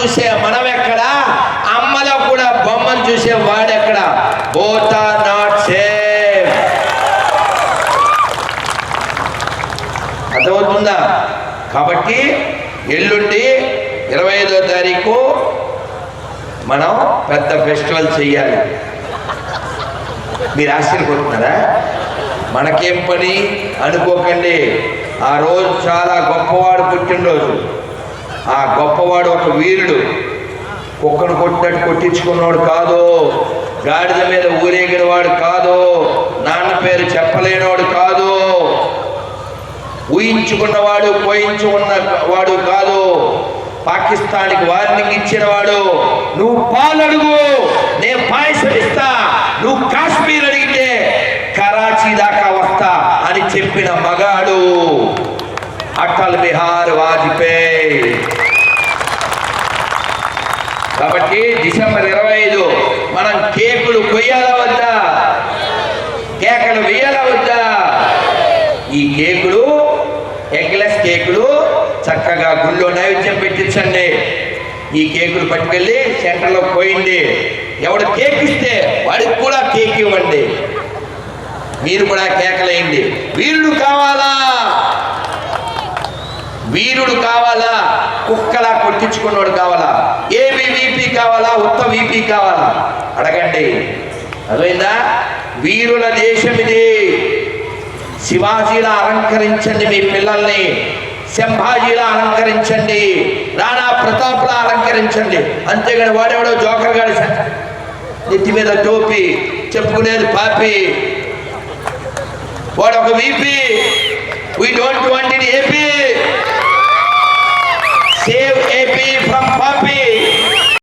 చూసే మనం ఎక్కడ, అమ్మలో కూడా బొమ్మను చూసే వాడెక్కడ? Both are not same. అర్థమవుతుందా? కాబట్టి ఎల్లుండి 25వ తారీఖు మనం పెద్ద ఫెస్టివల్ చెయ్యాలి. మీరు ఆశ్చర్యపోతున్నారా? మనకేం పని అనుకోకండి. ఆ రోజు చాలా గొప్పవాడు పుట్టినరోజు. ఆ గొప్పవాడు ఒక వీరుడు. కుక్కను కొట్టినట్టు కొట్టించుకున్నవాడు కాదు, గాడిద మీద ఊరేగిన వాడు కాదు, నాన్న పేరు చెప్పలేనివాడు కాదు, ఊహించుకున్నవాడు వాడు కాదు, పాకిస్తాన్కి వార్నింగ్ ఇచ్చిన వాడు. నువ్వు పాలు అడుగు, నేను పాయసం ఇస్తా, నువ్వు కాశ్మీర్ అడిగితే కరాచీ దాకా వస్తా అని చెప్పిన మగాడు అటల్ బిహారీ వాజ్పేయి. కాబట్టి డిసెంబర్ 25 మనం కేకులు కొయ్యాలా వద్దా? కేకలు వేయాలా వద్దా? ఈ కేకులు, ఎగ్లెస్ కేకులు చక్కగా గుళ్ళో నైవేద్యం పెట్టించండి. ఈ కేకులు పట్టుకెళ్ళి సెంటర్లో పోయింది. ఎవడు కేక్ ఇస్తే వాడికి కూడా కేక్ ఇవ్వండి. మీరు కూడా కేకలేయండి. వీరుడు కావాలా? వీరుడు కావాలా? కుక్కలా కొట్టించుకున్నవాడు కావాలా? ఏబీవీపీ కావాలా? ఉత్త వీపీ కావాలా? అడగండి. అర్థమైందా? వీరుల దేశం ఇది. శివాజీలా అలంకరించండి మీ పిల్లల్ని, సంభాజీలా అలంకరించండి, రాణా ప్రతాప్లా అలంకరించండి. అంతేగాని వాడెవడో జోకర్ గాడి నెత్తి మీద టోపీ, చెప్పుకునేది పాపి, వాడు ఒక VP. We don't want in AP. Save AP from